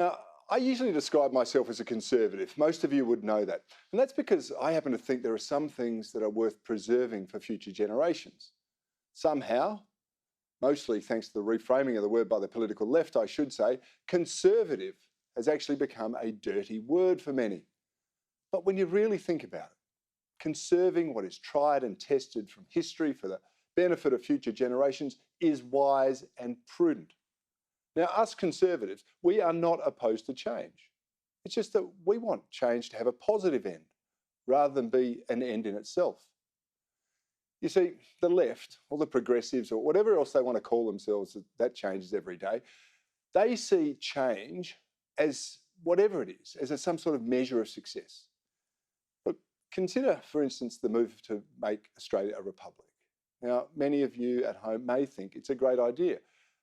Now, I usually describe myself as a conservative. Most of you would know that. And that's because I happen to think there are some things that are worth preserving for future generations. Somehow, mostly thanks to the reframing of the word by the political left, I should say, conservative has actually become a dirty word for many. But when you really think about it, conserving what is tried and tested from history for the benefit of future generations is wise and prudent. Now, us conservatives, we are not opposed to change. It's just that we want change to have a positive end rather than be an end in itself. You see, the left, or the progressives, or whatever else they want to call themselves, that changes every day, they see change as whatever it is, as some sort of measure of success. But consider, for instance, the move to make Australia a republic. Now, many of you at home may think it's a great idea,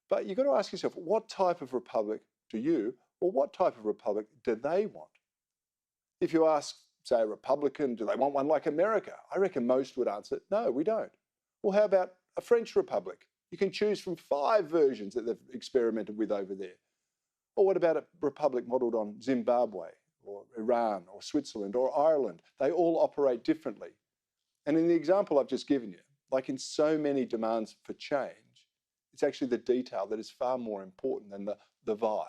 but you've got to ask yourself, what type of republic do you, or what type of republic do they want? If you ask, say, a Republican, do they want one like America? I reckon most would answer, no, we don't. Well, how about a French republic? You can choose from 5 versions that they've experimented with over there. Or what about a republic modelled on Zimbabwe, or Iran, or Switzerland, or Ireland? They all operate differently. And in the example I've just given you, like in so many demands for change, it's actually the detail that is far more important than the vibe.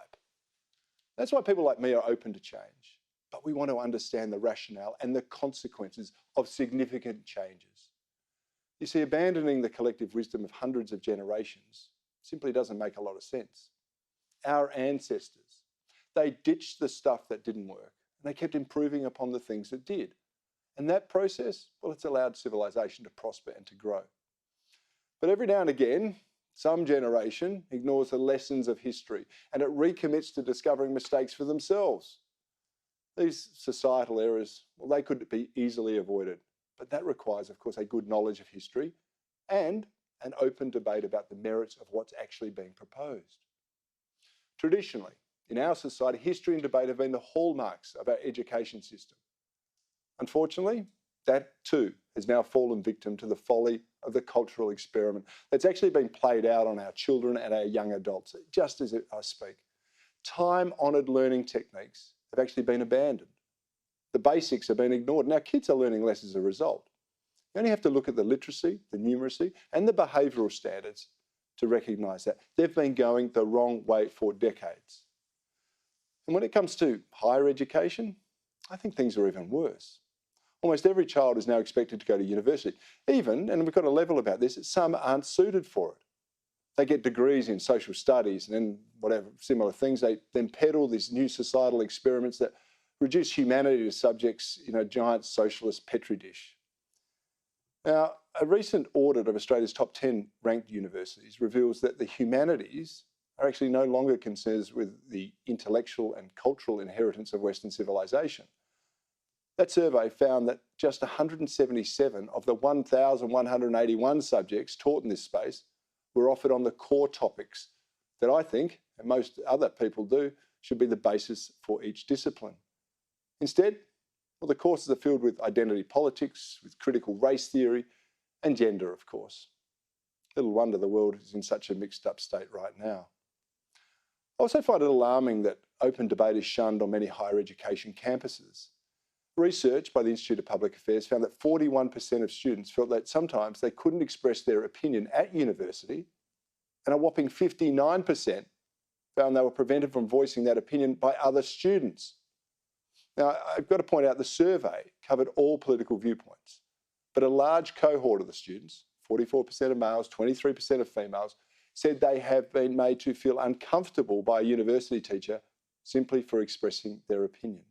That's why people like me are open to change, but we want to understand the rationale and the consequences of significant changes. You see, abandoning the collective wisdom of hundreds of generations simply doesn't make a lot of sense. Our ancestors, they ditched the stuff that didn't work, and they kept improving upon the things that did. And that process, well, it's allowed civilization to prosper and to grow. But every now and again, some generation ignores the lessons of history and it recommits to discovering mistakes for themselves. These societal errors, well, they could be easily avoided, but that requires, of course, a good knowledge of history and an open debate about the merits of what's actually being proposed. Traditionally, in our society, history and debate have been the hallmarks of our education system. Unfortunately, that too has now fallen victim to the folly of the cultural experiment that's actually been played out on our children and our young adults, just as I speak. Time-honoured learning techniques have actually been abandoned. The basics have been ignored, and our kids are learning less as a result. You only have to look at the literacy, the numeracy, and the behavioural standards to recognise that. They've been going the wrong way for decades. And when it comes to higher education, I think things are even worse. Almost every child is now expected to go to university. Even, and we've got a level about this, some aren't suited for it. They get degrees in social studies and then whatever similar things. They then peddle these new societal experiments that reduce humanity to subjects in a giant socialist petri dish. Now, a recent audit of Australia's top 10 ranked universities reveals that the humanities are actually no longer concerned with the intellectual and cultural inheritance of Western civilization. That survey found that just 177 of the 1,181 subjects taught in this space were offered on the core topics that I think, and most other people do, should be the basis for each discipline. Instead, well, the courses are filled with identity politics, with critical race theory, and gender, of course. Little wonder the world is in such a mixed up state right now. I also find it alarming that open debate is shunned on many higher education campuses. Research by the Institute of Public Affairs found that 41% of students felt that sometimes they couldn't express their opinion at university, and a whopping 59% found they were prevented from voicing that opinion by other students. Now, I've got to point out the survey covered all political viewpoints, but a large cohort of the students, 44% of males, 23% of females, said they have been made to feel uncomfortable by a university teacher simply for expressing their opinion.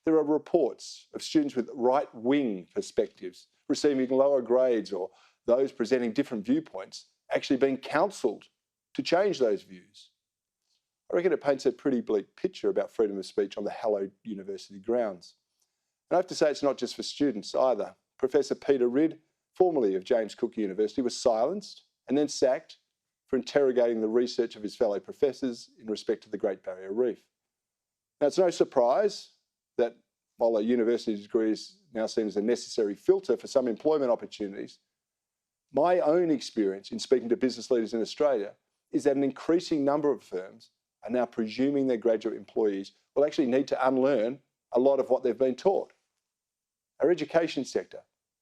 There are reports of students with right-wing perspectives receiving lower grades, or those presenting different viewpoints actually being counselled to change those views. I reckon it paints a pretty bleak picture about freedom of speech on the hallowed university grounds. And I have to say it's not just for students either. Professor Peter Ridd, formerly of James Cook University, was silenced and then sacked for interrogating the research of his fellow professors in respect to the Great Barrier Reef. Now, it's no surprise that while a university degree is now seen as a necessary filter for some employment opportunities, my own experience in speaking to business leaders in Australia is that an increasing number of firms are now presuming their graduate employees will actually need to unlearn a lot of what they've been taught. Our education sector,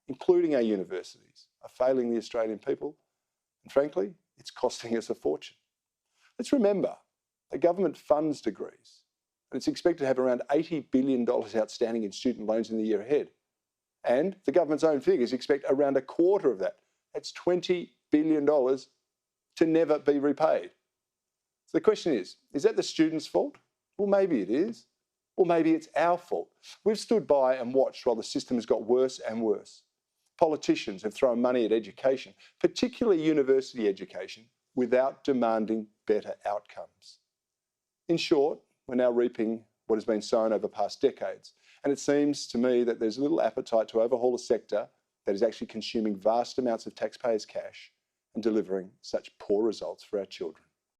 including our universities, are failing the Australian people, and frankly, it's costing us a fortune. Let's remember, the government funds degrees, and it's expected to have around $80 billion outstanding in student loans in the year ahead. And the government's own figures expect around a quarter of that. That's $20 billion to never be repaid. So the question is that the students' fault? Well, maybe it is. Or maybe it's our fault. We've stood by and watched while the system has got worse and worse. Politicians have thrown money at education, particularly university education, without demanding better outcomes. In short, we're now reaping what has been sown over past decades. And it seems to me that there's little appetite to overhaul a sector that is actually consuming vast amounts of taxpayers' cash and delivering such poor results for our children.